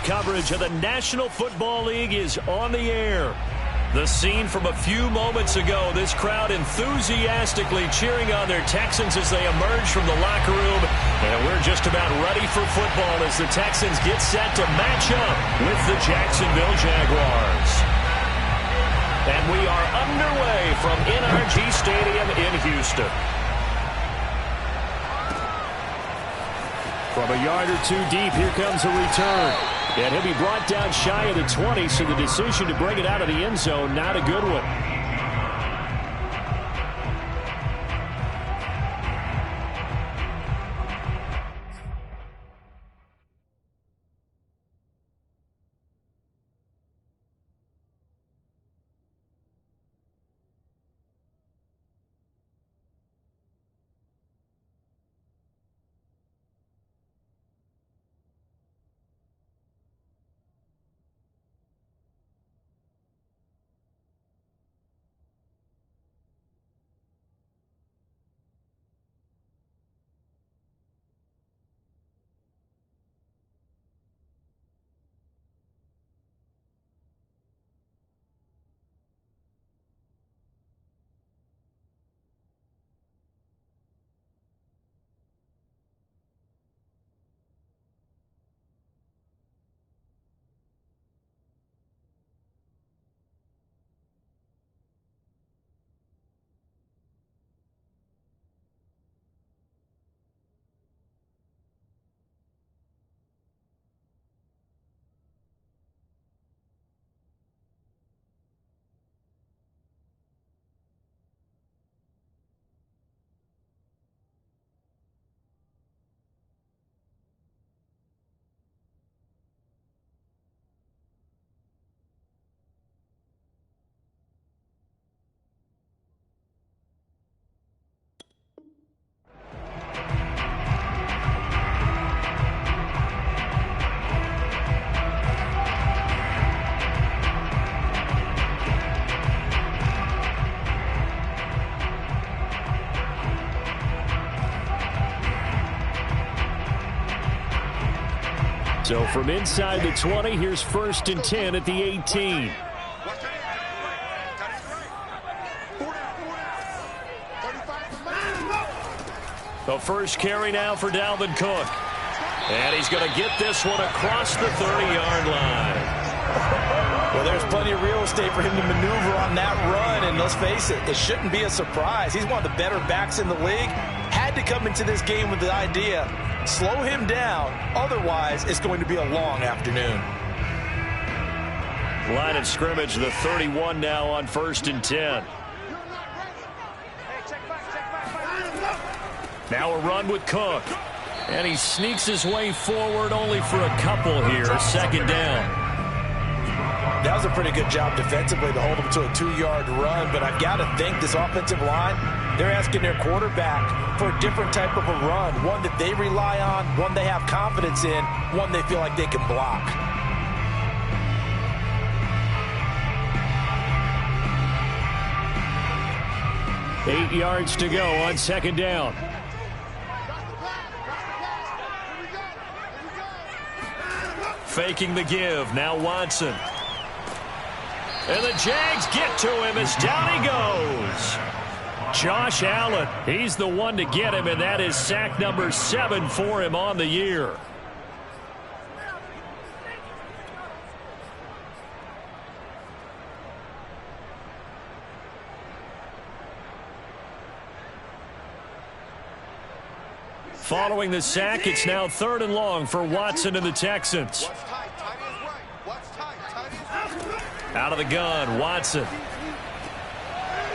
coverage of the National Football League is on the air. The scene from a few moments ago, this crowd enthusiastically cheering on their Texans as they emerge from the locker room. And we're just about ready for football as the Texans get set to match up with the Jacksonville Jaguars. And we are underway from NRG Stadium in Houston. From a yard or two deep, here comes a return. And he'll be brought down shy of the 20, so the decision to bring it out of the end zone, not a good one. So from inside the 20, here's 1st and 10 at the 18. The first carry now for Dalvin Cook. And he's going to get this one across the 30-yard line. Well, there's plenty of real estate for him to maneuver on that run. And let's face it, it shouldn't be a surprise. He's one of the better backs in the league. Had to come into this game with the idea, slow him down. Otherwise, it's going to be a long afternoon. Line of scrimmage, the 31 now on 1st and 10. Now a run with Cook. And he sneaks his way forward only for a couple here. 2nd down. That was a pretty good job defensively to hold him to a 2-yard run. But I've got to think this offensive line, they're asking their quarterback for a different type of a run. One that they rely on, one they have confidence in, one they feel like they can block. Eight yards to go on 2nd down. Faking the give. Now Watson. And the Jags get to him as down he goes. Josh Allen, he's the one to get him, and that is sack number 7 for him on the year. Following the sack, it's now 3rd and long for Watson and the Texans. Out of the gun, Watson.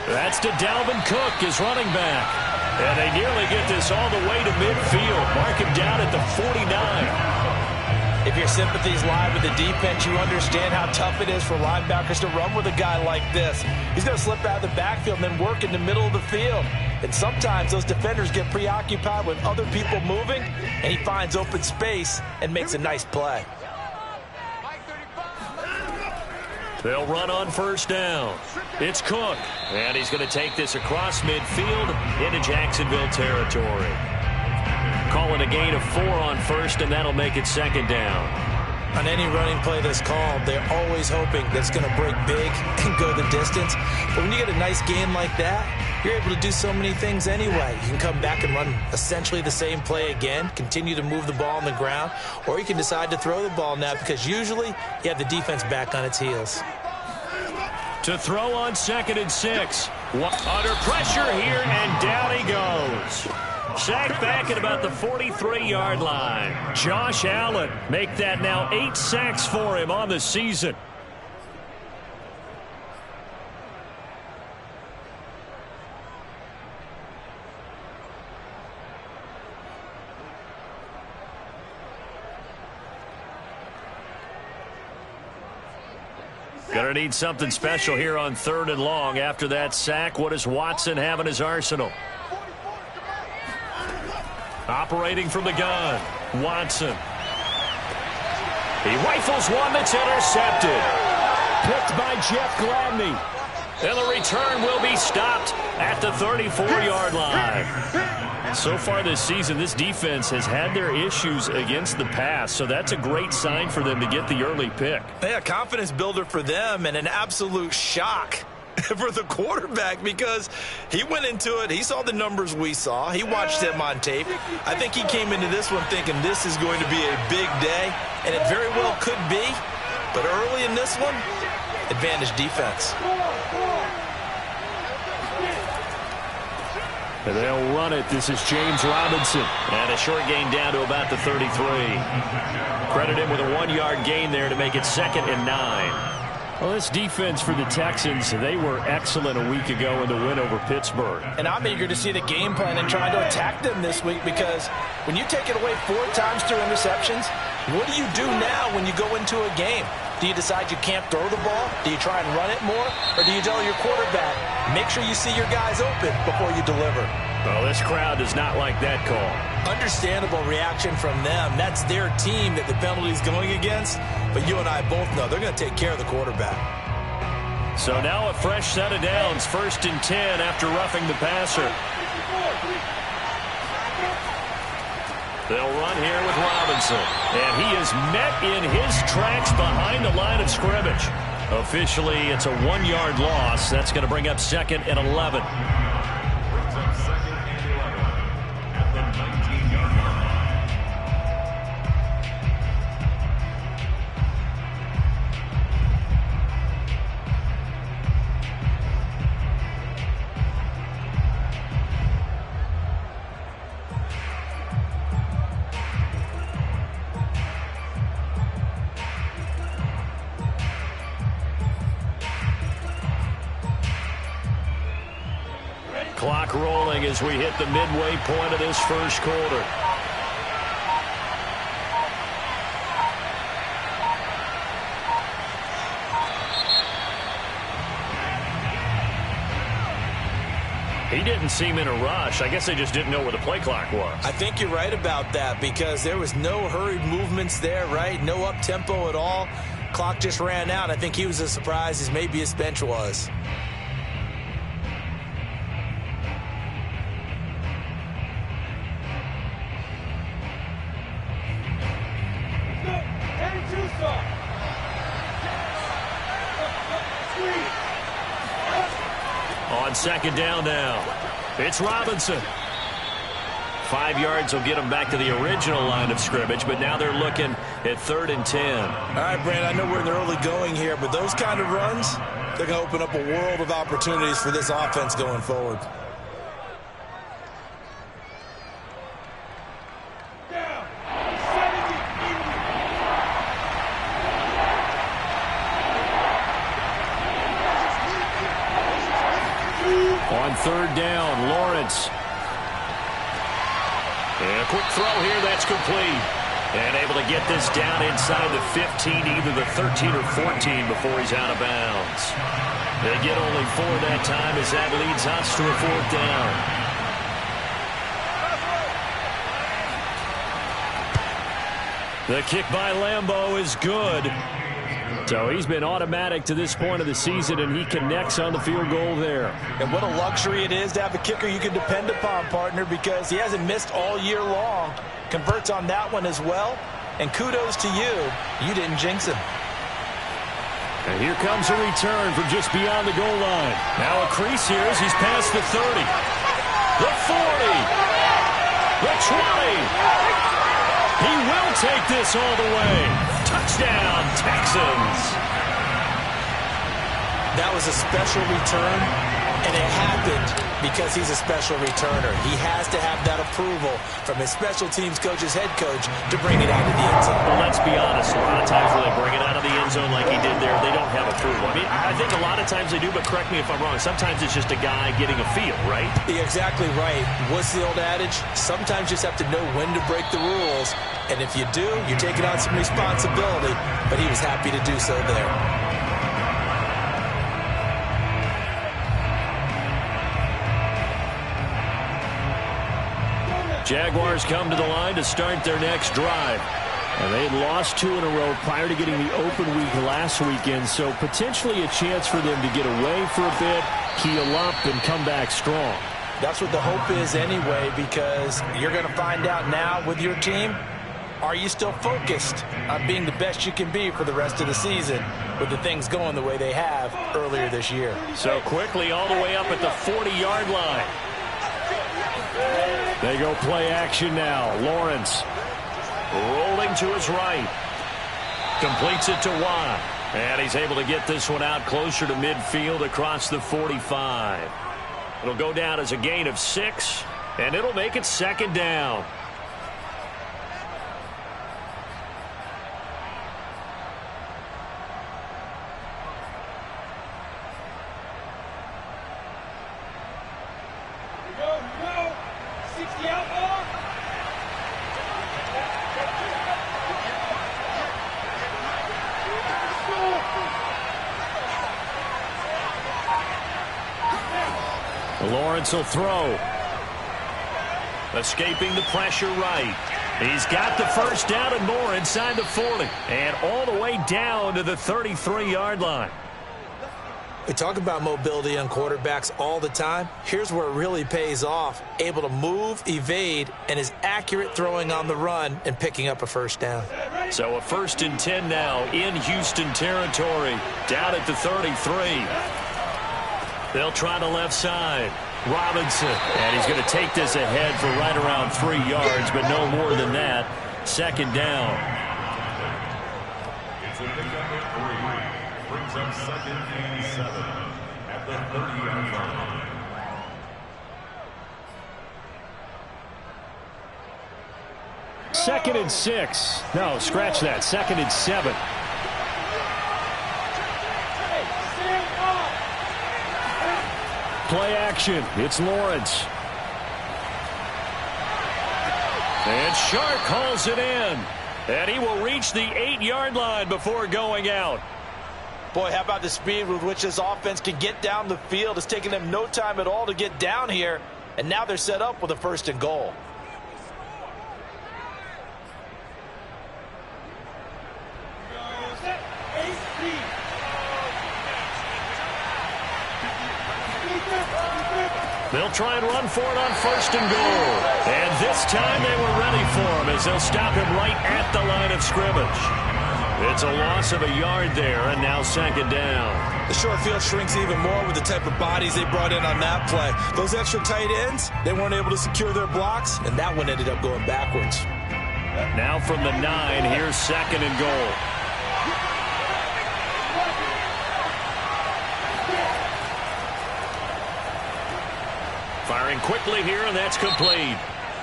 That's to Dalvin Cook, his running back. And they nearly get this all the way to midfield. Mark him down at the 49. If your sympathies lie with the defense, you understand how tough it is for linebackers to run with a guy like this. He's going to slip out of the backfield and then work in the middle of the field. And sometimes those defenders get preoccupied with other people moving, and he finds open space and makes a nice play. They'll run on 1st down. It's Cook, and he's going to take this across midfield into Jacksonville territory. Calling a gain of 4 on 1st, and that'll make it 2nd down. On any running play that's called, they're always hoping that it's going to break big and go the distance. But when you get a nice gain like that, you're able to do so many things anyway. You can come back and run essentially the same play again, continue to move the ball on the ground, or you can decide to throw the ball now because usually you have the defense back on its heels. To throw on 2nd and 6. Under pressure here, and down he goes. Sacked back at about the 43-yard line. Josh Allen make that now 8 sacks for him on the season. Gonna need something special here on 3rd and long. After that sack, what does Watson have in his arsenal? Operating from the gun, Watson. He rifles one that's intercepted. Picked by Jeff Gladney. And the return will be stopped at the 34-yard line. So far this season, this defense has had their issues against the pass, so that's a great sign for them to get the early pick. Yeah, confidence builder for them and an absolute shock for the quarterback because he went into it. He saw the numbers we saw. He watched them on tape. I think he came into this one thinking this is going to be a big day, and it very well could be. But early in this one, advantage defense. And they'll run it. This is James Robinson. And a short gain down to about the 33. Credit him with a 1-yard gain there to make it 2nd and 9. Well, this defense for the Texans, they were excellent a week ago in the win over Pittsburgh. And I'm eager to see the game plan and try to attack them this week because when you take it away 4 times through interceptions, what do you do now when you go into a game? Do you decide you can't throw the ball? Do you try and run it more? Or do you tell your quarterback, make sure you see your guys open before you deliver? Well, this crowd does not like that call. Understandable reaction from them. That's their team that the penalty's going against. But you and I both know they're going to take care of the quarterback. So now a fresh set of downs. 1st and 10 after roughing the passer. They'll run here with Robinson. And he is met in his tracks behind the line of scrimmage. Officially, it's a 1-yard loss. That's going to bring up 2nd and 11. Clock rolling as we hit the midway point of this first quarter. He didn't seem in a rush. I guess they just didn't know where the play clock was. I think you're right about that because there was no hurried movements there, right? No up-tempo at all. Clock just ran out. I think he was as surprised as maybe his bench was. On 2nd down now, it's Robinson. 5 yards will get them back to the original line of scrimmage, but now they're looking at 3rd and 10. All right, Brandon, I know we're in the early going here, but those kind of runs, they're going to open up a world of opportunities for this offense going forward. On 3rd down, Lawrence. And a quick throw here, that's complete. And able to get this down inside the 15, either the 13 or 14 before he's out of bounds. They get only 4 that time as that leads us to a 4th down. The kick by Lambeau is good. So he's been automatic to this point of the season, and he connects on the field goal there. And what a luxury it is to have a kicker you can depend upon, partner, because he hasn't missed all year long. Converts on that one as well. And kudos to you. You didn't jinx him. And here comes a return from just beyond the goal line. Now a crease here as he's past the 30. The 40. The 20. He will take this all the way. Touchdown, Texans. That was a special return, and it happened because he's a special returner. He has to have that approval from his special teams coach's head coach to bring it out of the end zone. Well, let's be honest. A lot of times when they bring it out of the end zone like he did there, they don't have approval. I mean, I think a lot of times they do, but correct me if I'm wrong. Sometimes it's just a guy getting a feel, right? You're exactly right. What's the old adage? Sometimes you just have to know when to break the rules. And if you do, you're taking on some responsibility. But he was happy to do so there. Jaguars come to the line to start their next drive. And they had lost 2 in a row prior to getting the open week last weekend, so potentially a chance for them to get away for a bit, heal up, and come back strong. That's what the hope is anyway, because you're going to find out now with your team, are you still focused on being the best you can be for the rest of the season with the things going the way they have earlier this year? So quickly all the way up at the 40-yard line. They go play action now. Lawrence rolling to his right. Completes it to Watt. And he's able to get this one out closer to midfield across the 45. It'll go down as a gain of 6, and it'll make it 2nd down. Lawrence will throw. Escaping the pressure right. He's got the first down and more inside the 40. And all the way down to the 33-yard line. We talk about mobility on quarterbacks all the time. Here's where it really pays off. Able to move, evade, and is accurate throwing on the run and picking up a first down. So a 1st and 10 now in Houston territory. Down at the 33. They'll try the left side. Robinson. And he's going to take this ahead for right around 3 yards, but no more than that. 2nd down. It's a pickup at 3. Brings up 2nd and 7 at the 30-yard line. Second and 6. No, scratch that. 2nd and 7. Play action. It's Lawrence. And Shark calls it in. And he will reach the 8-yard line before going out. Boy, how about the speed with which this offense can get down the field? It's taken them no time at all to get down here. And now they're set up with a 1st and goal. They'll try and run for it on 1st and goal. And this time they were ready for him as they'll stop him right at the line of scrimmage. It's a loss of a yard there, and now 2nd down. The short field shrinks even more with the type of bodies they brought in on that play. Those extra tight ends, they weren't able to secure their blocks, and that one ended up going backwards. Now from the 9, here's 2nd and goal. Firing quickly here, and that's complete.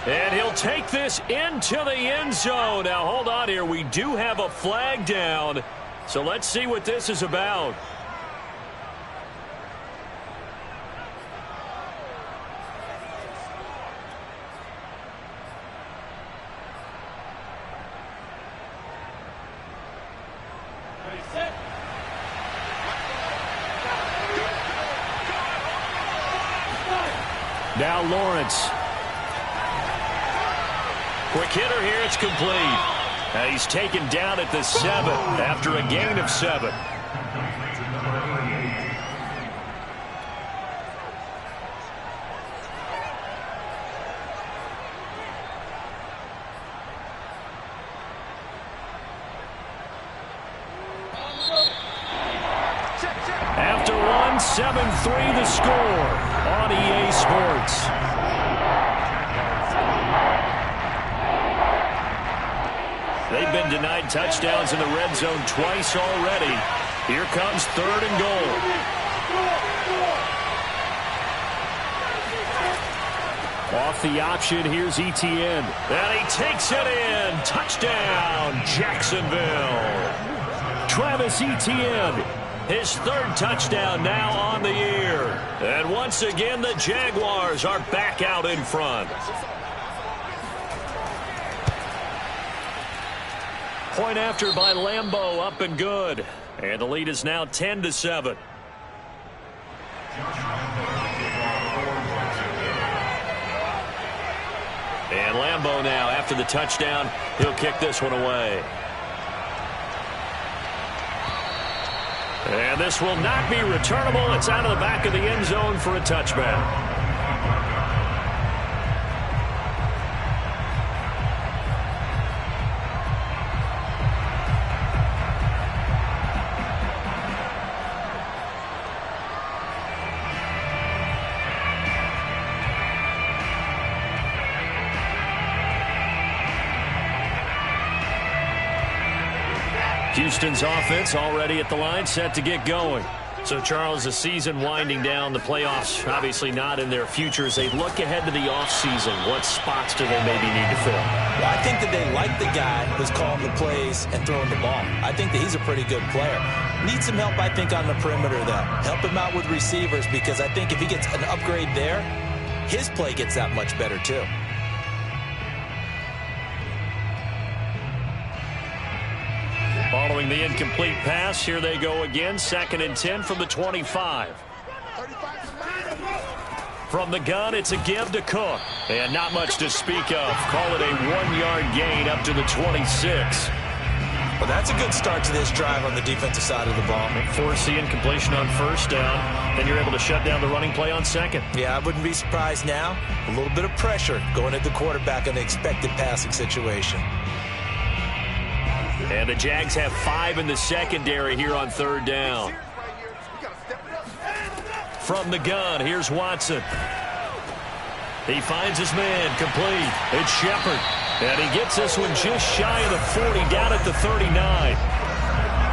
And he'll take this into the end zone. Now, hold on here. We do have a flag down. So let's see what this is about. Now Lawrence. Quick hitter here. It's complete. He's taken down at the 7 after a gain of 7. 7-3 the score on EA Sports. They've been denied touchdowns in the red zone twice already. Here comes 3rd and goal. Off the option, here's Etienne. And he takes it in. Touchdown, Jacksonville. Travis Etienne, his 3rd touchdown now on the year. And once again, the Jaguars are back out in front. Point after by Lambeau, up and good. And the lead is now 10-7. And Lambeau now, after the touchdown, he'll kick this one away. And this will not be returnable. It's out of the back of the end zone for a touchback. Houston's offense already at the line, set to get going. So, Charles, the season winding down, the playoffs obviously not in their future. As they look ahead to the offseason, what spots do they maybe need to fill? Well, I think that they like the guy who's calling the plays and throwing the ball. I think that he's a pretty good player. Needs some help, I think, on the perimeter, though. Help him out with receivers, because I think if he gets an upgrade there, his play gets that much better, too. Following the incomplete pass, here they go again. 2nd and 10 from the 25. From the gun, it's a give to Cook. And not much to speak of. Call it a 1-yard gain up to the 26. Well, that's a good start to this drive on the defensive side of the ball. Force the incompletion on 1st down. Then you're able to shut down the running play on 2nd. Yeah, I wouldn't be surprised now. A little bit of pressure going at the quarterback in the expected passing situation. And the Jags have 5 in the secondary here on 3rd down. From the gun, here's Watson. He finds his man, complete. It's Shepard. And he gets this one just shy of the 40, down at the 39.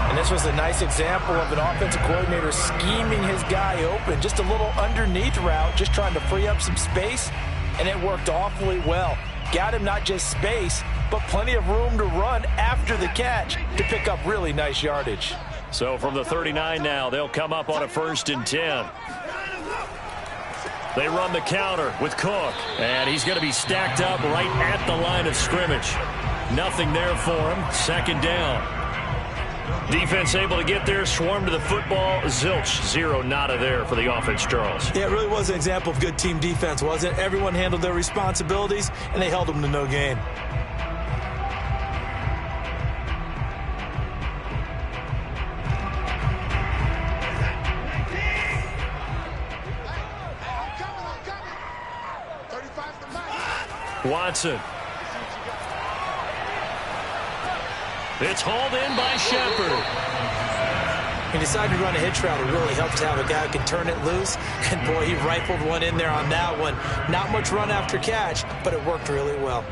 And this was a nice example of an offensive coordinator scheming his guy open. Just a little underneath route, just trying to free up some space. And it worked awfully well. Got him not just space, but plenty of room to run after the catch to pick up really nice yardage. So from the 39 now, they'll come up on a 1st and 10. They run the counter with Cook, and he's going to be stacked up right at the line of scrimmage. Nothing there for him. 2nd down. Defense able to get there, swarm to the football. Zilch, 0 nada there for the offense, Charles. Yeah, it really was an example of good team defense, wasn't it? Everyone handled their responsibilities, and they held them to no gain. Watson. It's hauled in by Shepard. He decided to run a hitch route. It really helps to have a guy who can turn it loose. And, boy, he rifled one in there on that one. Not much run after catch, but it worked really well.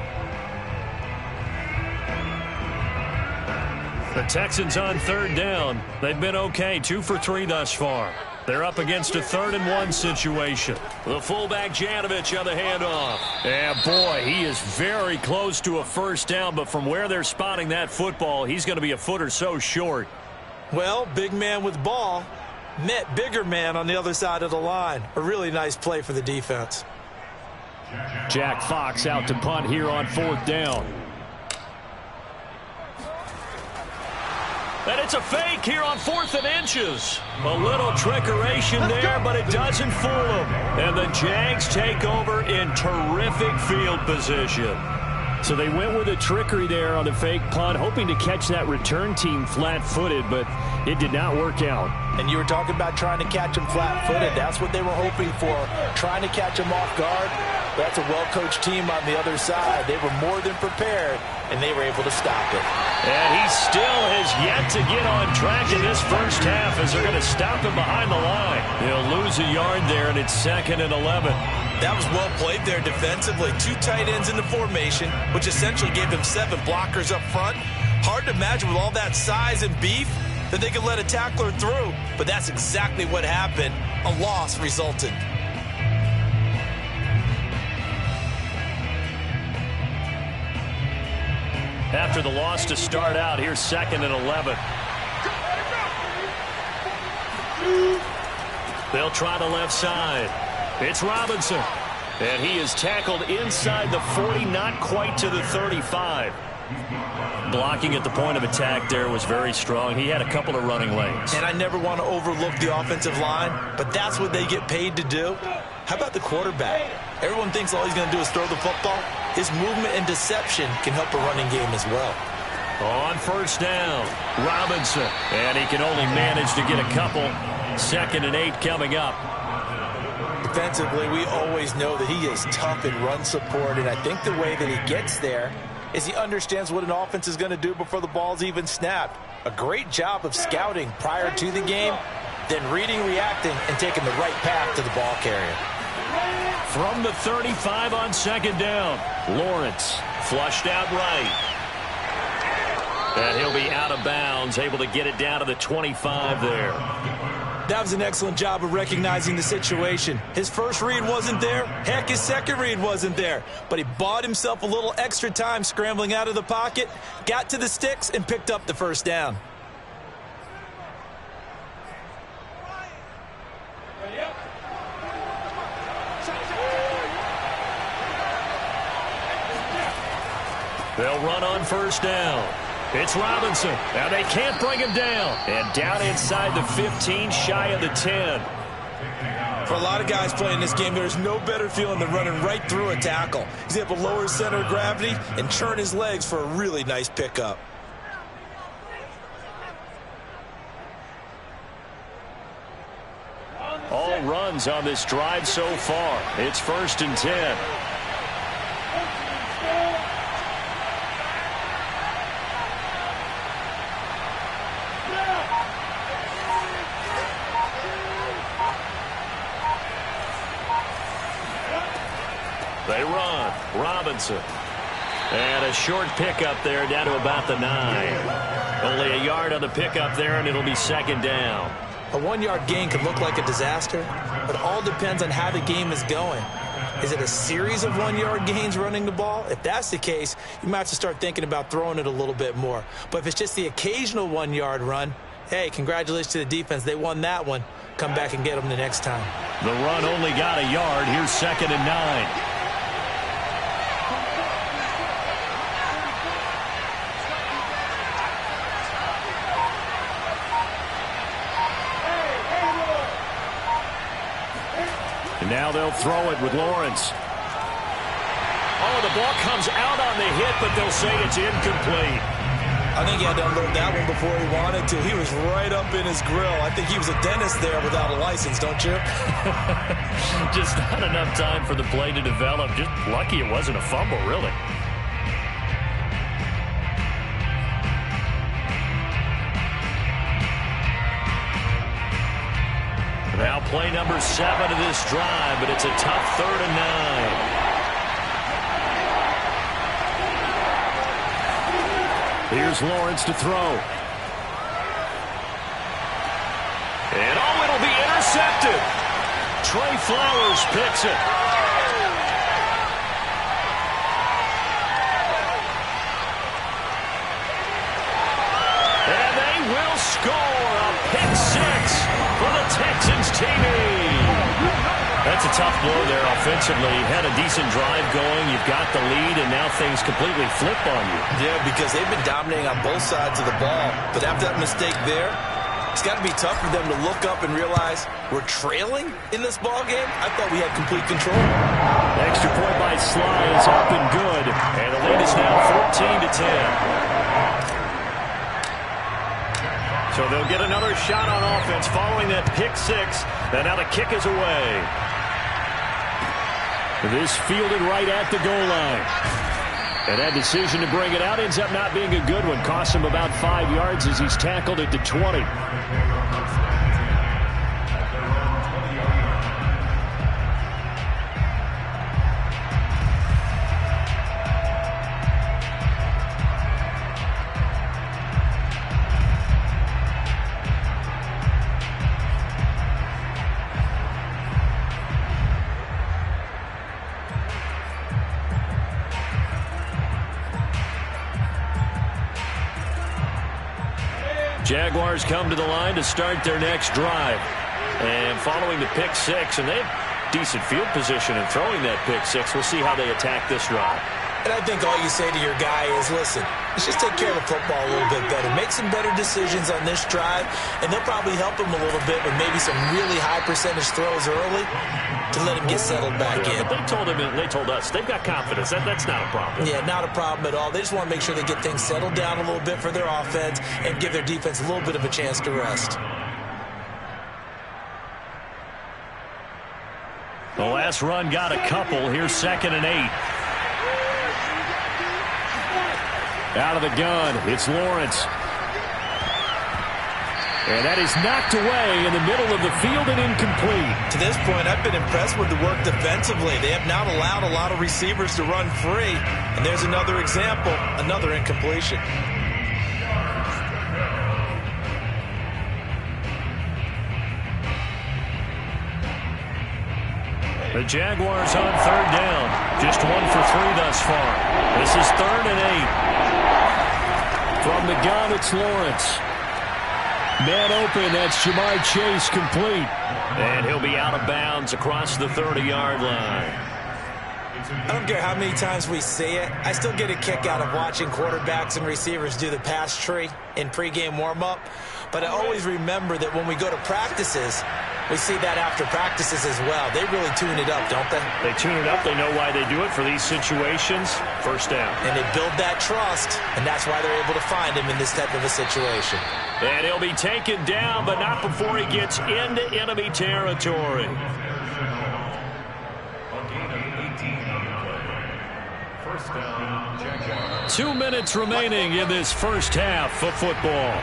The Texans on 3rd down. They've been okay, 2 for 3 thus far. They're up against a 3rd and 1 situation. The fullback Janovich on the handoff. And boy, he is very close to a 1st down, but from where they're spotting that football, he's going to be a foot or so short. Well, big man with ball met bigger man on the other side of the line. A really nice play for the defense. Jack Fox out to punt here on 4th down. And it's a fake here on 4th and inches. A little trickeration there, but it doesn't fool them. And the Jags take over in terrific field position. So they went with a trickery there on the fake punt, hoping to catch that return team flat-footed, but it did not work out. And you were talking about trying to catch them flat-footed. That's what they were hoping for, trying to catch them off guard. But that's a well-coached team on the other side. They were more than prepared, and they were able to stop it. And he still has yet to get on track in this first half as they're going to stop him behind the line. He'll lose a yard there, and it's 2nd and 11. That was well played there defensively. 2 tight ends in the formation, which essentially gave them 7 blockers up front. Hard to imagine with all that size and beef that they could let a tackler through. But that's exactly what happened. A loss resulted. After the loss to start out, here's 2nd and 11. They'll try the left side. It's Robinson. And he is tackled inside the 40, not quite to the 35. Blocking at the point of attack there was very strong. He had a couple of running lanes. And I never want to overlook the offensive line, but that's what they get paid to do. How about the quarterback? Everyone thinks all he's going to do is throw the football. His movement and deception can help a running game as well. On first down, Robinson. And he can only manage to get a couple. 2nd and 8 coming up. Defensively, we always know that he is tough in run support, and I think the way that he gets there is he understands what an offense is going to do before the ball's even snapped. A great job of scouting prior to the game, then reading, reacting, and taking the right path to the ball carrier. From the 35 on 2nd down, Lawrence flushed out right. And he'll be out of bounds, able to get it down to the 25 there. That was an excellent job of recognizing the situation. His first read wasn't there. Heck, his second read wasn't there. But he bought himself a little extra time scrambling out of the pocket, got to the sticks, and picked up the first down. They'll run on first down. It's Robinson. Now they can't bring him down. And down inside the 15, shy of the 10. For a lot of guys playing this game, there's no better feeling than running right through a tackle. He's able to lower his center of gravity and churn his legs for a really nice pickup. All runs on this drive so far. It's 1st and 10. They run. Robinson. And a short pickup there down to about the 9. Only a yard on the pickup there, and it'll be 2nd down. A 1-yard gain could look like a disaster, but all depends on how the game is going. Is it a series of 1-yard gains running the ball? If that's the case, you might have to start thinking about throwing it a little bit more. But if it's just the occasional 1-yard run, hey, congratulations to the defense. They won that one. Come back and get them the next time. The run only got a yard. Here's 2nd and 9. And now they'll throw it with Lawrence. Oh, the ball comes out on the hit, but they'll say it's incomplete. I think he had to unload that one before he wanted to. He was right up in his grill. I think he was a dentist there without a license, don't you? Just not enough time for the play to develop. Just lucky it wasn't a fumble, really. Now play number 7 of this drive, but it's a tough 3rd and 9. Here's Lawrence to throw. And oh, it'll be intercepted. Trey Flowers picks it. And they will score a pick 6 for the Texans team. That's a tough blow there offensively. You had a decent drive going. You've got the lead, and now things completely flip on you. Yeah, because they've been dominating on both sides of the ball. But after that mistake there, It's got to be tough for them to look up and realize we're trailing in this ball game. I thought we had complete control. Extra point by Sly is up and good. And the lead is now 14-10. So they'll get another shot on offense following that pick six. And now the kick is away. This fielded right at the goal line. And that decision to bring it out ends up not being a good one. Costs him about 5 yards as he's tackled at the 20. Jaguars come to the line to start their next drive. And following the pick six, and they have decent field position in throwing that pick six. We'll see how they attack this drive. And I think all you say to your guy is, listen, let's just take care of the football a little bit better. Make some better decisions on this drive, and they'll probably help him a little bit with maybe some really high percentage throws early to let him get settled back in. But they told us they've got confidence. That's not a problem. Yeah, not a problem at all. They just want to make sure they get things settled down a little bit for their offense and give their defense a little bit of a chance to rest. The last run got a couple. Here's 2nd and 8. Out of the gun, it's Lawrence. And that is knocked away in the middle of the field and incomplete. To this point, I've been impressed with the work defensively. They have not allowed a lot of receivers to run free. And there's another example, another incompletion. The Jaguars on 3rd down. Just 1 for 3 thus far. This is 3rd and 8. From the gun, it's Lawrence. Man open, that's Jamar Chase complete. And he'll be out of bounds across the 30-yard line. I don't care how many times we see it. I still get a kick out of watching quarterbacks and receivers do the pass tree in pregame warm-up. But I always remember that when we go to practices, we see that after practices as well. They really tune it up, don't they? They tune it up. They know why they do it for these situations. First down. And they build that trust, and that's why they're able to find him in this type of a situation. And he'll be taken down, but not before he gets into enemy territory. 2 minutes remaining in this first half of football.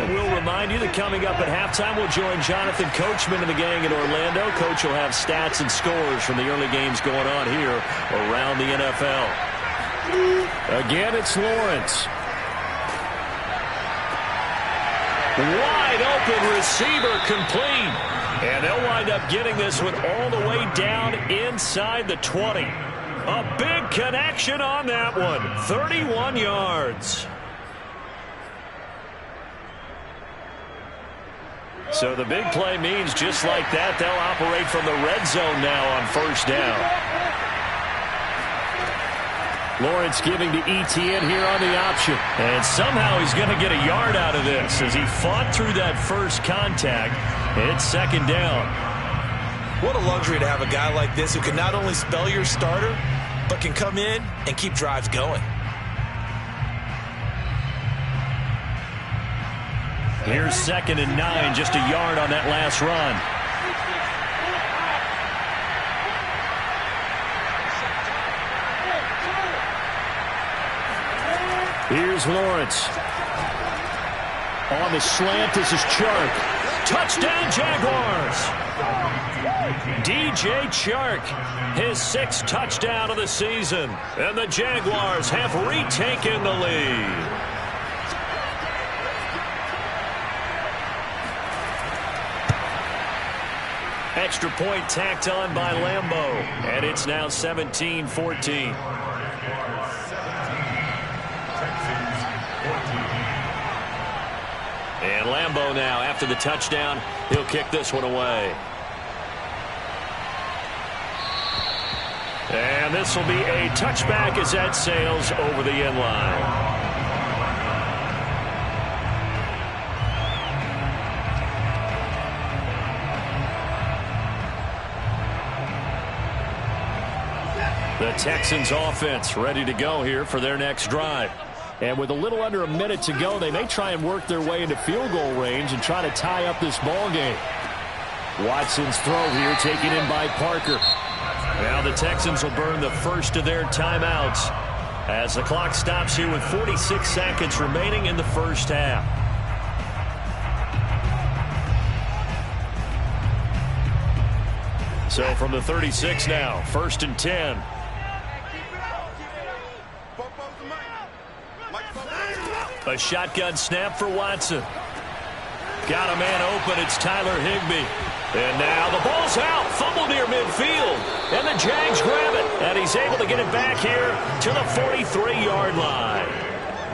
We'll remind you that coming up at halftime, we'll join Jonathan Coachman and the gang in Orlando. Coach will have stats and scores from the early games going on here around the NFL. Again, it's Lawrence. Wide open receiver complete. And they'll wind up getting this one all the way down inside the 20. A big connection on that one. 31 yards. So the big play means just like that, they'll operate from the red zone now on 1st down. Lawrence giving to ETN here on the option. And somehow he's going to get a yard out of this as he fought through that first contact. It's 2nd down. What a luxury to have a guy like this who can not only spell your starter, but can come in and keep drives going. Here's 2nd and 9, just a yard on that last run. Here's Lawrence. On the slant, this is Chark. Touchdown, Jaguars! DJ Chark, his 6th touchdown of the season. And the Jaguars have retaken the lead. Extra point tacked on by Lambeau. And it's now 17-14. And Lambeau now, after the touchdown, he'll kick this one away. And this will be a touchback as that sails over the end line. The Texans offense ready to go here for their next drive. And with a little under a minute to go, they may try and work their way into field goal range and try to tie up this ball game. Watson's throw here taken in by Parker. Now the Texans will burn the first of their timeouts as the clock stops here with 46 seconds remaining in the first half. So from the 36 now, 1st and 10. A shotgun snap for Watson. Got a man open. It's Tyler Higbee. And now the ball's out. Fumble near midfield. And the Jags grab it. And he's able to get it back here to the 43-yard line.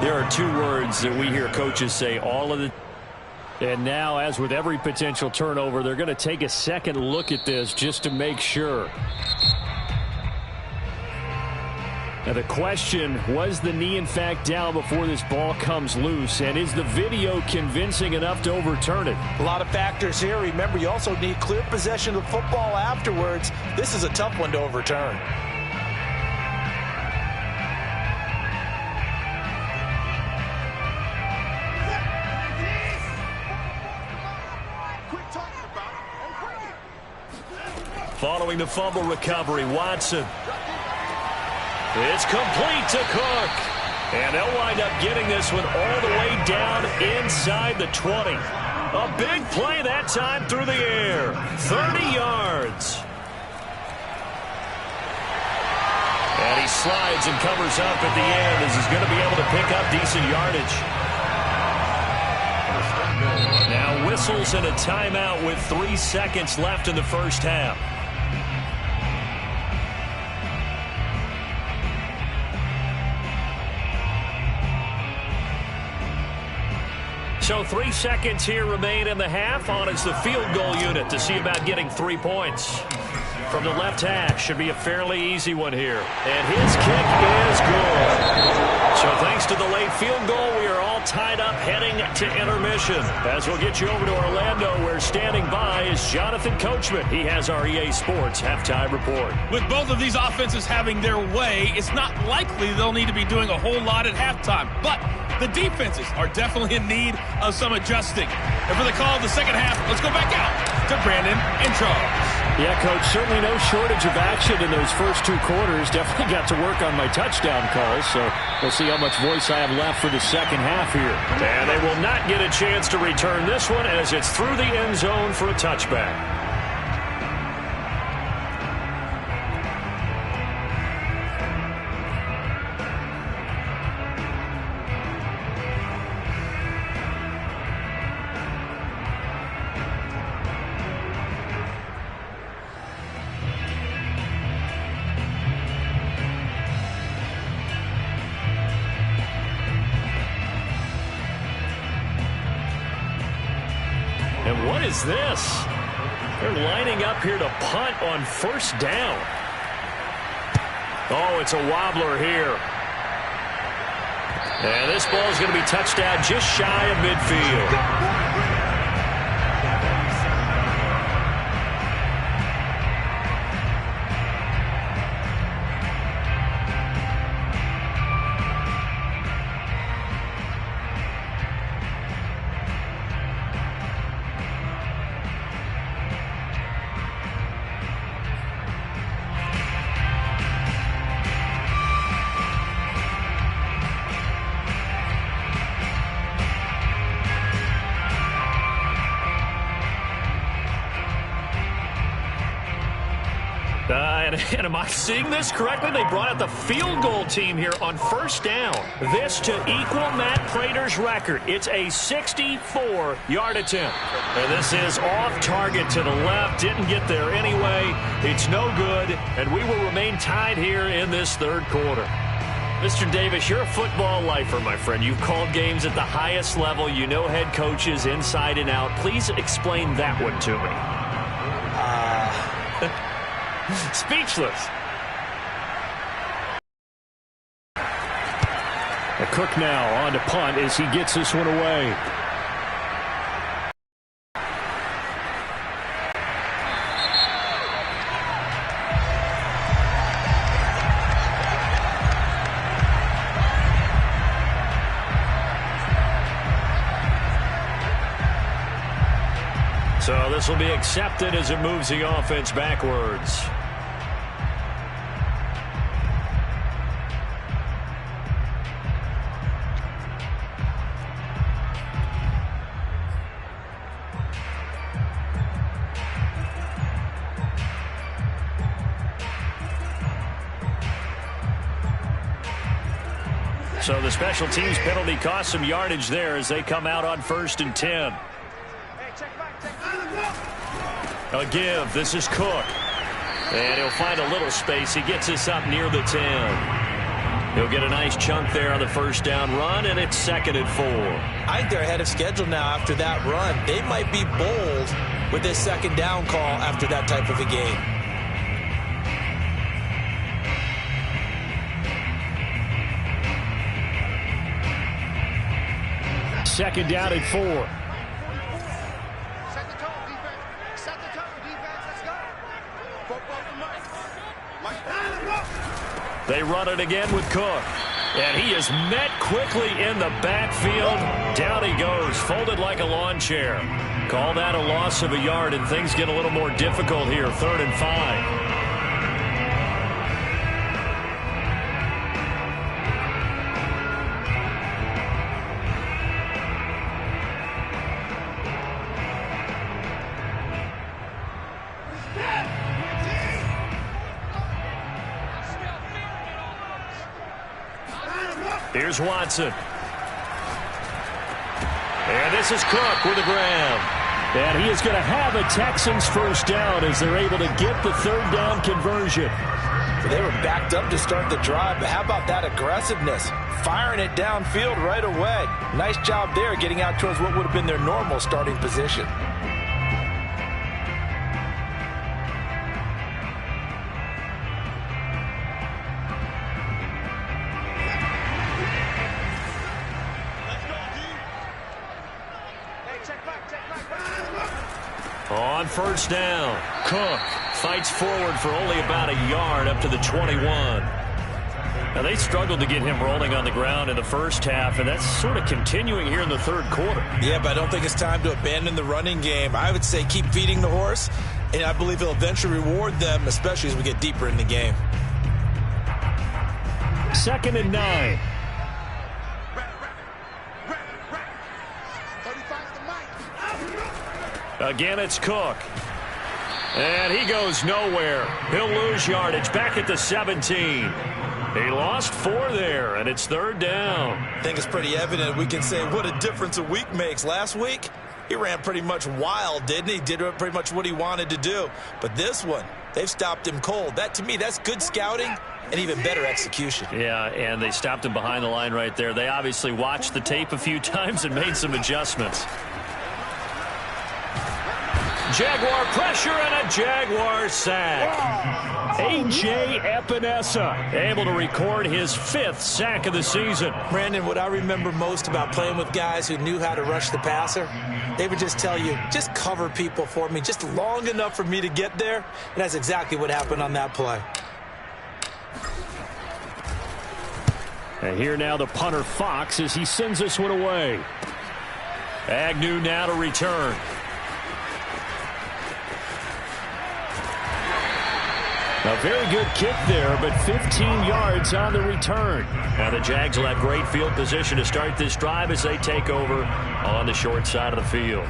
There are two words that we hear coaches say all of the time. And now, as with every potential turnover, they're going to take a second look at this just to make sure. Now the question, was the knee in fact down before this ball comes loose? And is the video convincing enough to overturn it? A lot of factors here. Remember, you also need clear possession of the football afterwards. This is a tough one to overturn. Following the fumble recovery, Watson. It's complete to Cook. And they'll wind up getting this one all the way down inside the 20. A big play that time through the air. 30 yards. And he slides and covers up at the end as he's going to be able to pick up decent yardage. Now whistles and a timeout with 3 seconds left in the first half. So 3 seconds here remain in the half. On is the field goal unit to see about getting 3 points. From the left hash, should be a fairly easy one here. And his kick is good. So thanks to the late field goal, we are all tied up heading to intermission. As we'll get you over to Orlando, where standing by is Jonathan Coachman. He has our EA Sports halftime report. With both of these offenses having their way, it's not likely they'll need to be doing a whole lot at halftime. But the defenses are definitely in need of some adjusting. And for the call of the second half, let's go back out to Brandon and Charles. Yeah, Coach, certainly no shortage of action in those first 2 quarters. Definitely got to work on my touchdown calls, so we'll see how much voice I have left for the second half here. And they will not get a chance to return this one as it's through the end zone for a touchback. And what is this? They're lining up here to punt on first down. Oh, it's a wobbler here. And this ball is going to be touched down just shy of midfield. And am I seeing this correctly? They brought out the field goal team here on first down. This to equal Matt Prater's record. It's a 64-yard attempt. And this is off target to the left. Didn't get there anyway. It's no good. And we will remain tied here in this third quarter. Mr. Davis, you're a football lifer, my friend. You've called games at the highest level. You know head coaches inside and out. Please explain that one to me. Speechless. Cook now on to punt as he gets this one away. So this will be accepted as it moves the offense backwards. So the special teams penalty cost some yardage there as they come out on 1st and 10. A give. This is Cook. And he'll find a little space. He gets us up near the 10. He'll get a nice chunk there on the first down run, and it's 2nd and 4. I think they're ahead of schedule now after that run. They might be bold with this 2nd down call after that type of a game. Second down and 4. Set the tone, defense. Set the tone, defense. Let's go. Football for Mike. They run it again with Cook. And he is met quickly in the backfield. Down he goes, folded like a lawn chair. Call that a loss of a yard, and things get a little more difficult here. 3rd and 5. Here's Watson. And this is Cook with the grab. And he is going to have a Texans first down as they're able to get the 3rd down conversion. So they were backed up to start the drive, but how about that aggressiveness? Firing it downfield right away. Nice job there getting out towards what would have been their normal starting position. On 1st down, Cook fights forward for only about a yard up to the 21. Now, they struggled to get him rolling on the ground in the first half, and that's sort of continuing here in the 3rd quarter. Yeah, but I don't think it's time to abandon the running game. I would say keep feeding the horse, and I believe he'll eventually reward them, especially as we get deeper in the game. 2nd and 9. Again, it's Cook. And he goes nowhere. He'll lose yardage back at the 17. He lost 4 there, and it's 3rd down. I think it's pretty evident. We can say what a difference a week makes. Last week, he ran pretty much wild, didn't he? Did pretty much what he wanted to do. But this one, they've stopped him cold. That, to me, that's good scouting and even better execution. Yeah, and they stopped him behind the line right there. They obviously watched the tape a few times and made some adjustments. Jaguar pressure and a Jaguar sack. A.J. Epinesa able to record his 5th sack of the season. Brandon, what I remember most about playing with guys who knew how to rush the passer, they would just tell you, just cover people for me, just long enough for me to get there. And that's exactly what happened on that play. And here now the punter Fox as he sends this one away. Agnew now to return. A very good kick there, but 15 yards on the return. Now the Jags will have great field position to start this drive as they take over on the short side of the field.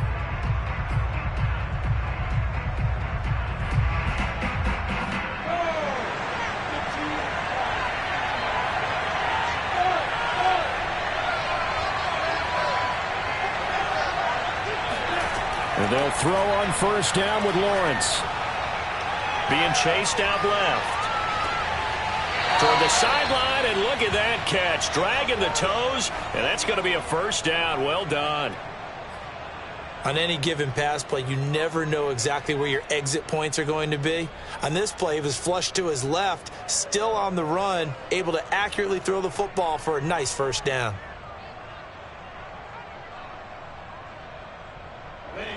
And they'll throw on 1st down with Lawrence. Being chased out left. Toward the sideline, and look at that catch. Dragging the toes, and that's going to be a 1st down. Well done. On any given pass play, you never know exactly where your exit points are going to be. On this play, he was flushed to his left, still on the run, able to accurately throw the football for a nice first down.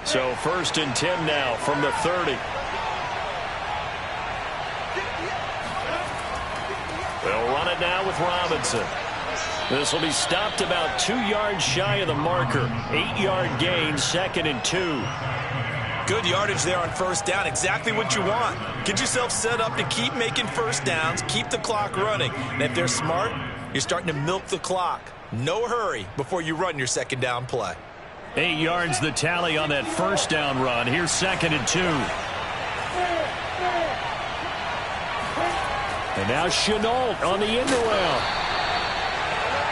So 1st and 10 now from the 30. They'll run it now with Robinson. This will be stopped about 2 yards shy of the marker. 8-yard gain, 2nd and 2. Good yardage there on first down. Exactly what you want. Get yourself set up to keep making first downs, keep the clock running. And if they're smart, you're starting to milk the clock. No hurry before you run your second down play. 8 yards the tally on that first down run. Here's 2nd and 2. And now Chenault on the end around.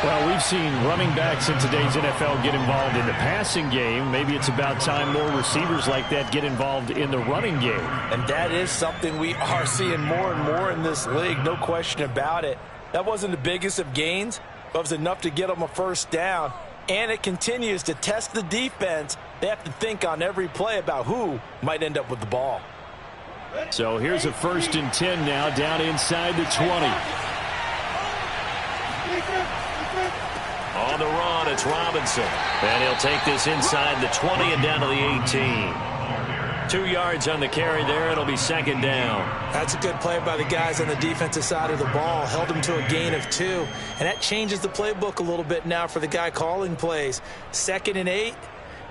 Well, we've seen running backs in today's NFL get involved in the passing game. Maybe it's about time more receivers like that get involved in the running game. And that is something we are seeing more and more in this league, no question about it. That wasn't the biggest of gains, but it was enough to get them a first down. And it continues to test the defense. They have to think on every play about who might end up with the ball. So here's a 1st and 10 now down inside the 20. On the run, it's Robinson. And he'll take this inside the 20 and down to the 18. 2 yards on the carry there. It'll be 2nd down. That's a good play by the guys on the defensive side of the ball. Held him to a gain of 2. And that changes the playbook a little bit now for the guy calling plays. 2nd and 8.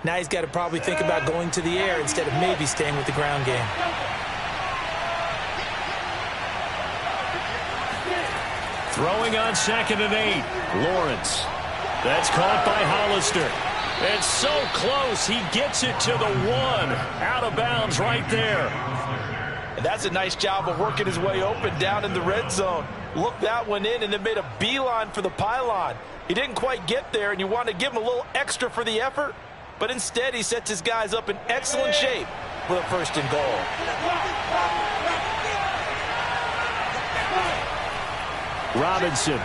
Now he's got to probably think about going to the air instead of maybe staying with the ground game. Throwing on 2nd and 8. Lawrence. That's caught by Hollister. It's so close. He gets it to the 1. Out of bounds right there. And that's a nice job of working his way open down in the red zone. Looked that one in and then made a beeline for the pylon. He didn't quite get there, and you want to give him a little extra for the effort. But instead, he sets his guys up in excellent shape for the 1st and goal. Robinson.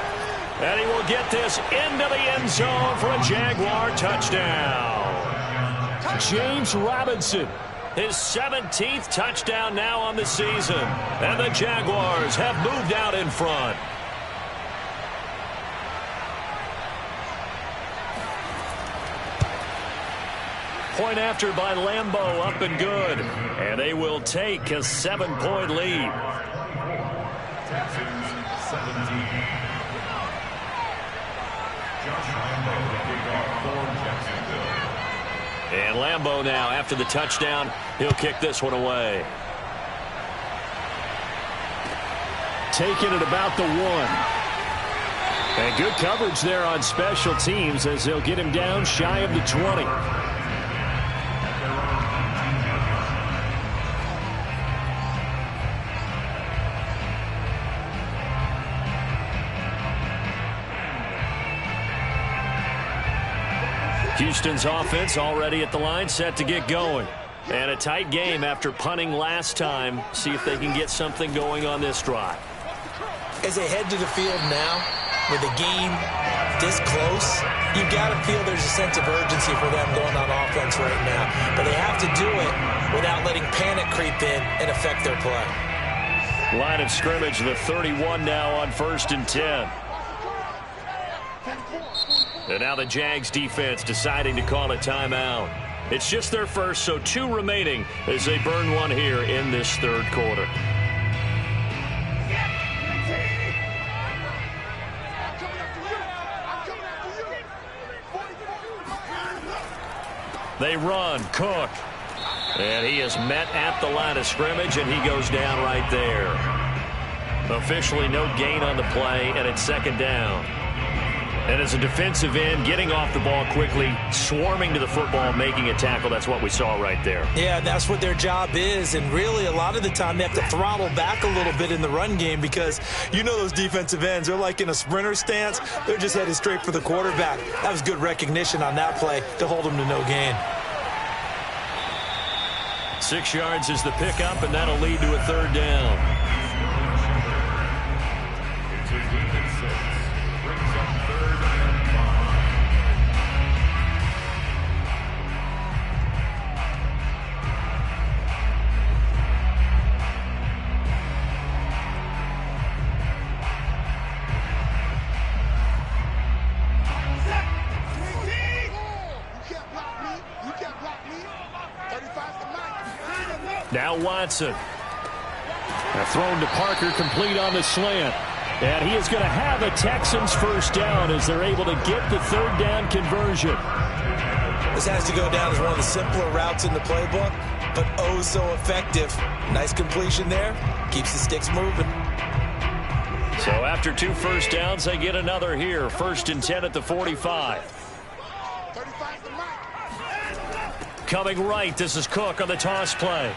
And he will get this into the end zone for a Jaguar touchdown. James Robinson, his 17th touchdown now on the season. And the Jaguars have moved out in front. Point after by Lambeau, up and good. And they will take a 7-point lead. Texans 17. Josh Lambeau, the kickoff for Jacksonville. And Lambeau now, after the touchdown, he'll kick this one away. Taking it about the 1. And good coverage there on special teams as they'll get him down shy of the 20. Houston's offense already at the line, set to get going. And a tight game after punting last time. See if they can get something going on this drive. As they head to the field now, with the game this close, you've got to feel there's a sense of urgency for them going on offense right now. But they have to do it without letting panic creep in and affect their play. Line of scrimmage, the 31 now on 1st and 10. And now the Jags defense deciding to call a timeout. It's just their first, so 2 remaining as they burn one here in this 3rd quarter. They run, Cook. And he is met at the line of scrimmage, and he goes down right there. Officially no gain on the play, and it's 2nd down. And as a defensive end, getting off the ball quickly, swarming to the football, making a tackle. That's what we saw right there. Yeah, that's what their job is. And really, a lot of the time, they have to throttle back a little bit in the run game because you know those defensive ends, they're like in a sprinter stance. They're just headed straight for the quarterback. That was good recognition on that play to hold them to no gain. 6 yards is the pickup, and that'll lead to a 3rd down. Now Watson. Thrown to Parker, complete on the slant. And he is going to have a Texans first down as they're able to get the third down conversion. This has to go down as one of the simpler routes in the playbook, but oh so effective. Nice completion there. Keeps the sticks moving. So after 2 first downs, they get another here. 1st and 10 at the 45. Coming right, this is Cook on the toss play.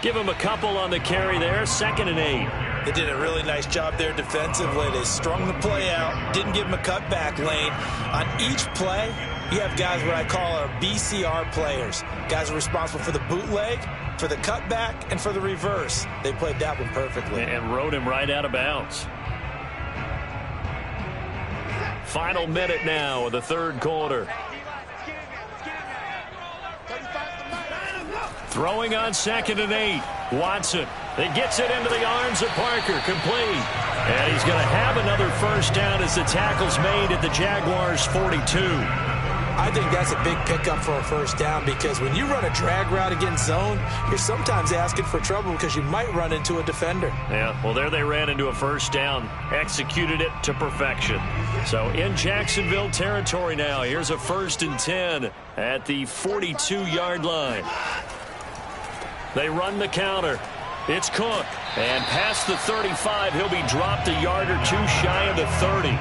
Give him a couple on the carry there. 2nd and 8. They did a really nice job there defensively. They strung the play out, didn't give him a cutback lane. On each play, you have guys what I call our BCR players. Guys are responsible for the bootleg, for the cutback, and for the reverse. They played that one perfectly. And rode him right out of bounds. Final minute now of the 3rd quarter. Throwing on 2nd and 8. Watson. It gets it into the arms of Parker. Complete. And he's going to have another first down as the tackle's made at the Jaguars' 42. I think that's a big pickup for a first down because when you run a drag route against zone, you're sometimes asking for trouble because you might run into a defender. Yeah, well, there they ran into a first down. Executed it to perfection. So in Jacksonville territory now. Here's a 1st and 10 at the 42-yard line. They run the counter. It's Cook. And past the 35, he'll be dropped a yard or 2 shy of the 30.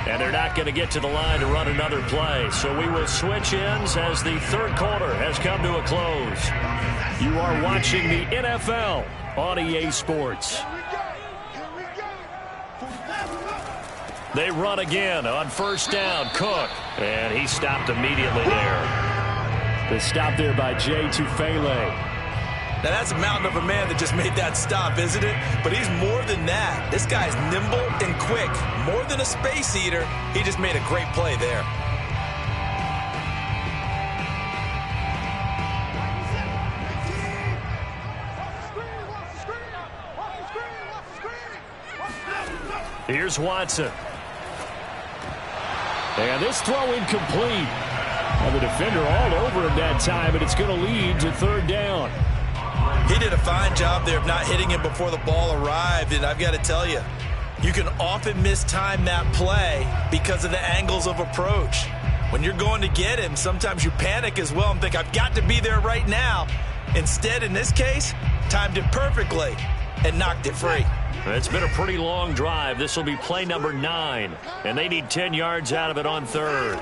And they're not going to get to the line to run another play. So we will switch ends as the 3rd quarter has come to a close. You are watching the NFL on EA Sports. They run again on 1st down. Cook. And he stopped immediately there. The stop there by Jay Tufele. Now, that's a mountain of a man that just made that stop, isn't it? But he's more than that. This guy's nimble and quick. More than a space eater, he just made a great play there. Here's Watson. And this throw incomplete. Well, the defender all over him that time, and it's going to lead to 3rd down. He did a fine job there of not hitting him before the ball arrived, and I've got to tell you, you can often mistime that play because of the angles of approach. When you're going to get him, sometimes you panic as well and think, I've got to be there right now. Instead, in this case, timed it perfectly and knocked it free. It's been a pretty long drive. This will be play number 9, and they need 10 yards out of it on 3rd.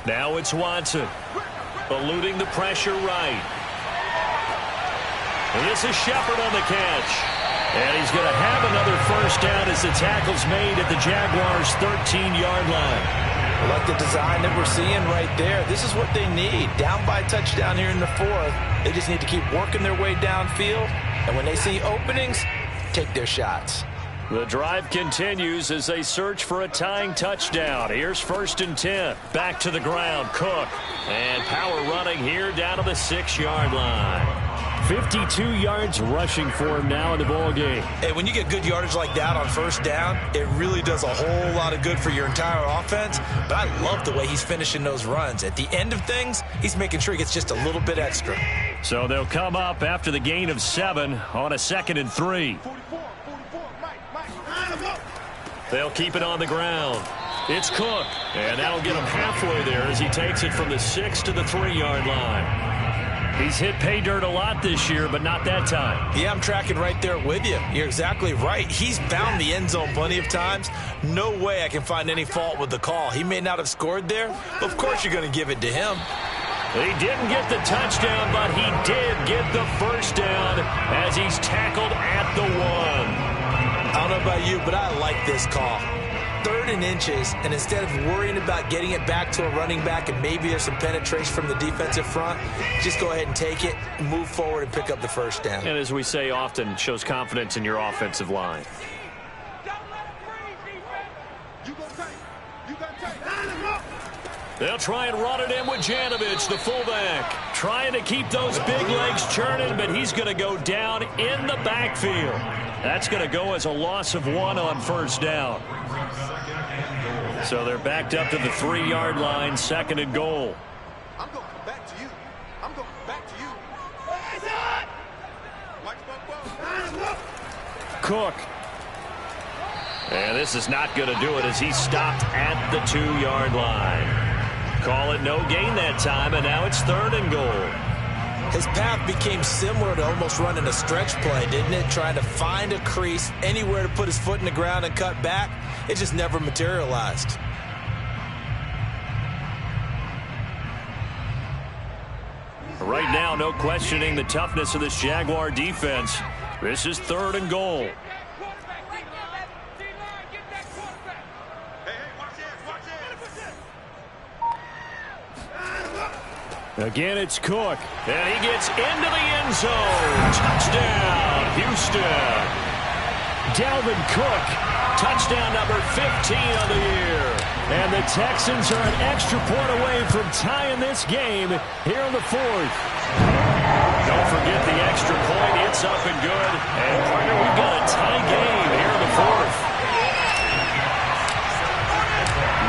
Now it's Watson, eluding the pressure right. And this is Shepard on the catch. And he's going to have another first down as the tackle's made at the Jaguars' 13-yard line. I like the design that we're seeing right there. This is what they need. Down by a touchdown here in the 4th. They just need to keep working their way downfield. And when they see openings, take their shots. The drive continues as they search for a tying touchdown. Here's 1st and 10. Back to the ground. Cook. And power running here down to the 6-yard line. 52 yards rushing for him now in the ball game. Hey, when you get good yardage like that on 1st down, it really does a whole lot of good for your entire offense. But I love the way he's finishing those runs. At the end of things, he's making sure he gets just a little bit extra. So they'll come up after the gain of 7 on a 2nd and 3. They'll keep it on the ground. It's Cook. And that'll get him halfway there as he takes it from the 6 to the 3-yard line. He's hit pay dirt a lot this year, but not that time. Yeah, I'm tracking right there with you. You're exactly right. He's found the end zone plenty of times. No way I can find any fault with the call. He may not have scored there, but of course you're going to give it to him. He didn't get the touchdown, but he did get the first down as he's tackled at the 1. I don't know about you, but I like this call. 3rd and inches, and instead of worrying about getting it back to a running back and maybe there's some penetration from the defensive front, just go ahead and take it, move forward, and pick up the first down. And as we say often, shows confidence in your offensive line. They'll try and run it in with Janovich, the fullback. Trying to keep those big legs churning, but he's going to go down in the backfield. That's going to go as a loss of 1 on first down. So they're backed up to the 3-yard line, 2nd and goal. I'm going to come back to you. I'm going to come back to you. Cook. And this is not going to do it as he stopped at the 2-yard line. Call it no gain that time, and now it's 3rd and goal. His path became similar to almost running a stretch play, didn't it? Trying to find a crease, anywhere to put his foot in the ground and cut back. It just never materialized. Right now, no questioning the toughness of this Jaguar defense. This is 3rd and goal. Again, it's Cook. And he gets into the end zone. Touchdown, Houston. Dalvin Cook, touchdown number 15 of the year. And the Texans are an extra point away from tying this game here in the 4th. Don't forget the extra point. It's up and good. And, partner, we've got a tie game here in the 4th.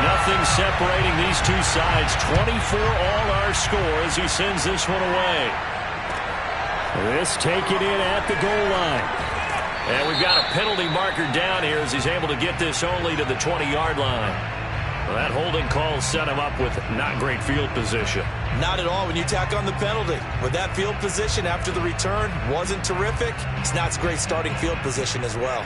Nothing separating these two sides. 24 all our score as he sends this one away. This taken in at the goal line. And we've got a penalty marker down here as he's able to get this only to the 20-yard line. Well, that holding call set him up with not great field position. Not at all when you tack on the penalty. With that field position after the return wasn't terrific. It's not great starting field position as well.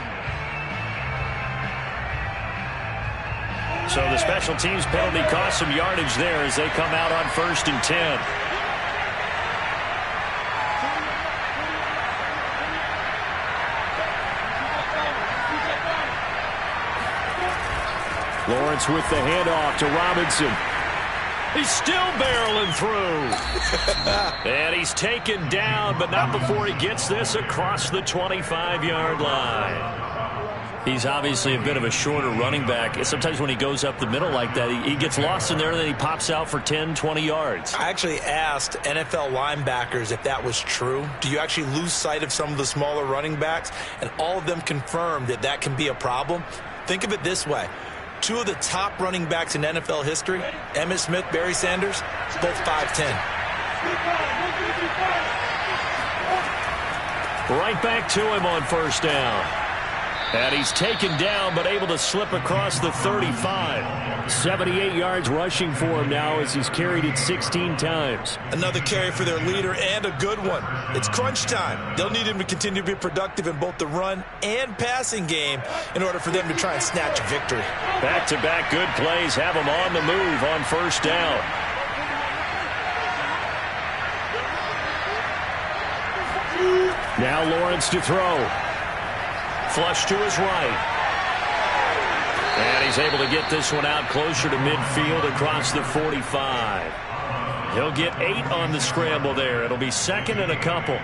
So the special teams penalty cost some yardage there as they come out on 1st and 10. Lawrence with the handoff to Robinson. He's still barreling through. And he's taken down, but not before he gets this across the 25-yard line. He's obviously a bit of a shorter running back. Sometimes when he goes up the middle like that, he gets lost in there, and then he pops out for 10, 20 yards. I actually asked NFL linebackers if that was true. Do you actually lose sight of some of the smaller running backs? And all of them confirmed that that can be a problem. Think of it this way. 2 of the top running backs in NFL history, Emmitt Smith, Barry Sanders, both 5'10". Right back to him on 1st down. And he's taken down, but able to slip across the 35. 78 yards rushing for him now as he's carried it 16 times. Another carry for their leader, and a good one. It's crunch time. They'll need him to continue to be productive in both the run and passing game in order for them to try and snatch a victory. Back-to-back good plays have him on the move on 1st down. Now Lawrence to throw. Flush to his right. And he's able to get this one out closer to midfield across the 45. He'll get 8 on the scramble there. It'll be 2nd and a couple.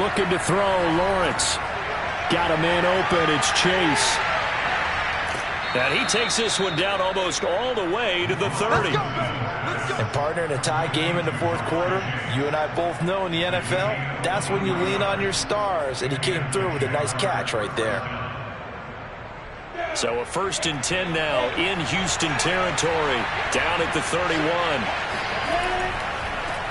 Looking to throw, Lawrence. Got a man open, it's Chase. And he takes this one down almost all the way to the 30. And partner, in a tie game in the 4th quarter, you and I both know in the NFL, that's when you lean on your stars, and he came through with a nice catch right there. So a 1st and 10 now in Houston territory, down at the 31.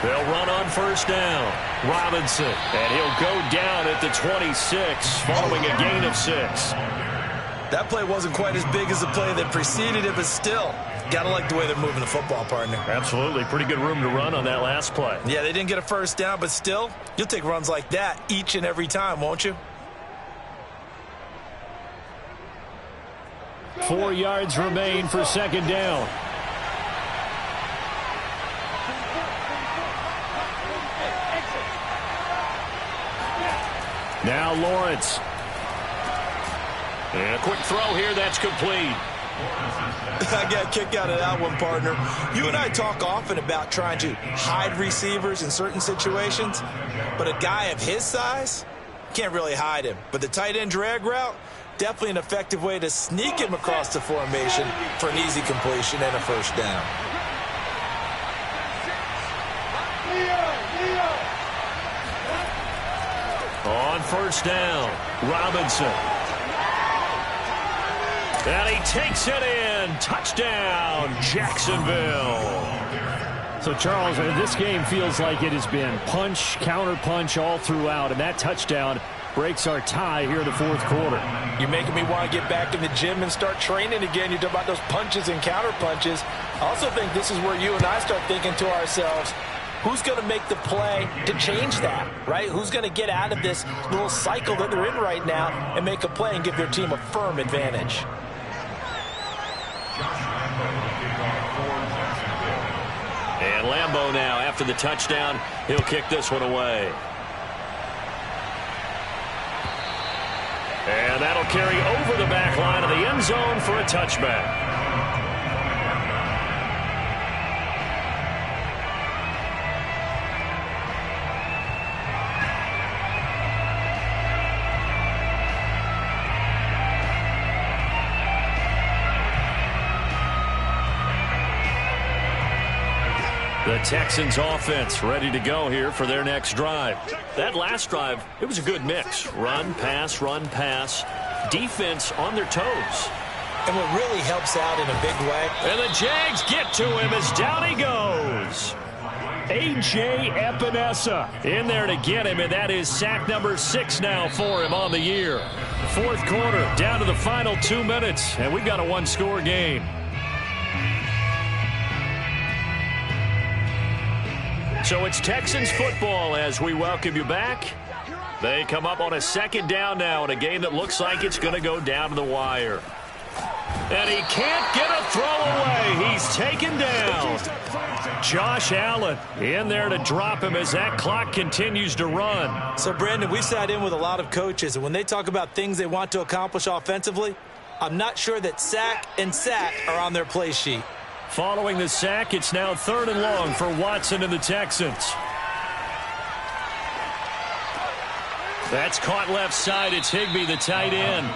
They'll run on 1st down. Robinson, and he'll go down at the 26 following a gain of 6. That play wasn't quite as big as the play that preceded it, but still, gotta like the way they're moving the football, partner. Absolutely. Pretty good room to run on that last play. Yeah, they didn't get a 1st down, but still, you'll take runs like that each and every time, won't you? 4 yards remain for 2nd down. Now Lawrence. And a quick throw here, that's complete. I got a kick out of that one, partner. You and I talk often about trying to hide receivers in certain situations, but a guy of his size can't really hide him. But the tight end drag route, definitely an effective way to sneak him across the formation for an easy completion and a first down. On first down, Robinson. And he takes it in. Touchdown, Jacksonville. So, Charles, this game feels like it has been punch, counter-punch all throughout, and that touchdown breaks our tie here in the fourth quarter. You're making me want to get back in the gym and start training again. You talk about those punches and counter-punches. I also think this is where you and I start thinking to ourselves, who's going to make the play to change that, right? Who's going to get out of this little cycle that they're in right now and make a play and give their team a firm advantage? And Lambeau now, after the touchdown, he'll kick this one away. And that'll carry over the back line of the end zone for a touchback. The Texans offense ready to go here for their next drive. That last drive, it was a good mix. Run, pass, defense on their toes. And what really helps out in a big way. And the Jags get to him as down he goes. A.J. Epinesa in there to get him, and that is sack number 6 now for him on the year. Fourth quarter, down to the final 2 minutes, and we've got a one-score game. So it's Texans football as we welcome you back. They come up on a second down now in a game that looks like it's going to go down to the wire. And he can't get a throw away. He's taken down. Josh Allen in there to drop him as that clock continues to run. So, Brandon, we sat in with a lot of coaches, and when they talk about things they want to accomplish offensively, I'm not sure that sack and sack are on their play sheet. Following the sack, it's now 3rd and long for Watson and the Texans. That's caught left side. It's Higbee, the tight end.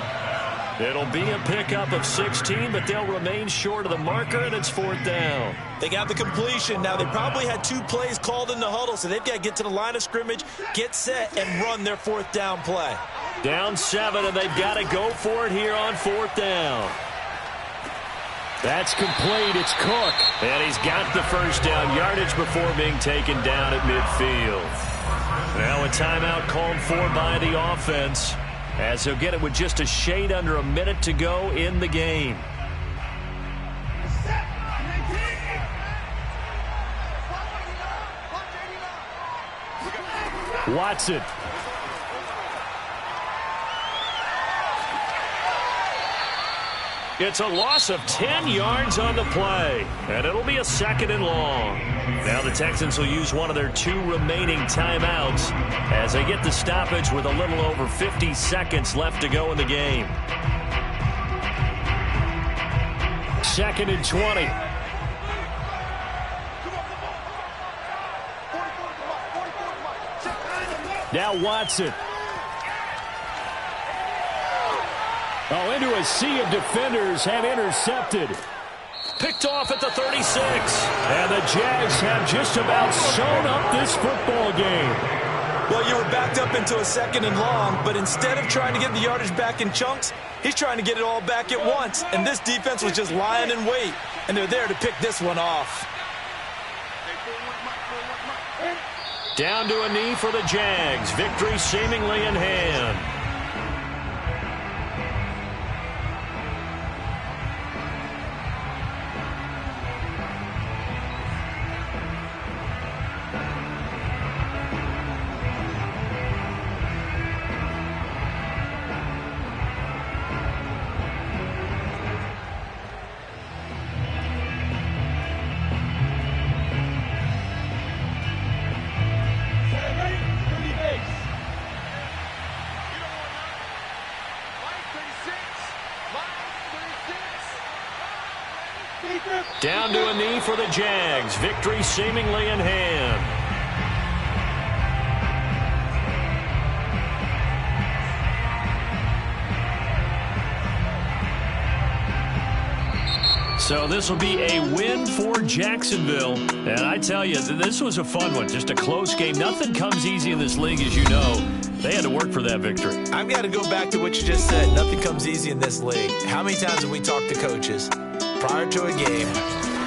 It'll be a pickup of 16, but they'll remain short of the marker, and it's 4th down. They got the completion. Now, they probably had 2 plays called in the huddle, so they've got to get to the line of scrimmage, get set, and run their 4th down play. Down 7, and they've got to go for it here on 4th down. That's complete. It's Cook. And he's got the first down yardage before being taken down at midfield. Now a timeout called for by the offense, as they'll get it with just a shade under a minute to go in the game. Watson. It's a loss of 10 yards on the play, and it'll be a 2nd and long. Now the Texans will use one of their 2 remaining timeouts as they get the stoppage with a little over 50 seconds left to go in the game. 2nd and 20. Now Watson. Oh, into a sea of defenders and intercepted. Picked off at the 36. And the Jags have just about sewn up this football game. Well, you were backed up into a 2nd and long, but instead of trying to get the yardage back in chunks, he's trying to get it all back at once. And this defense was just lying in wait, and they're there to pick this one off. Down to a knee for the Jags. Victory seemingly in hand. Down to a knee for the Jags. Victory seemingly in hand. So this will be a win for Jacksonville. And I tell you, this was a fun one. Just a close game. Nothing comes easy in this league, as you know. They had to work for that victory. I've got to go back to what you just said. Nothing comes easy in this league. How many times have we talked to coaches prior to a game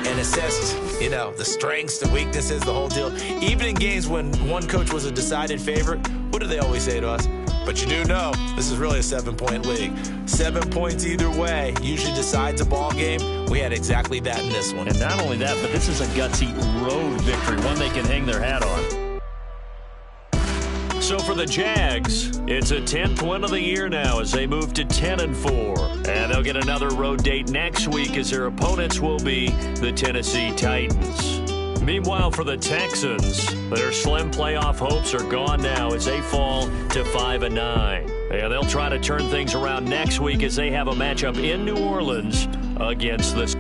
and assessed, the strengths, the weaknesses, the whole deal? Even in games when one coach was a decided favorite, what do they always say to us? But you do know this is really a 7-point league. 7 points either way usually decides a ball game. We had exactly that in this one. And not only that, but this is a gutsy road victory, one they can hang their hat on. So for the Jags, it's a 10th win of the year now as they move to 10-4. And they'll get another road date next week as their opponents will be the Tennessee Titans. Meanwhile, for the Texans, their slim playoff hopes are gone now as they fall to 5-9. And they'll try to turn things around next week as they have a matchup in New Orleans against the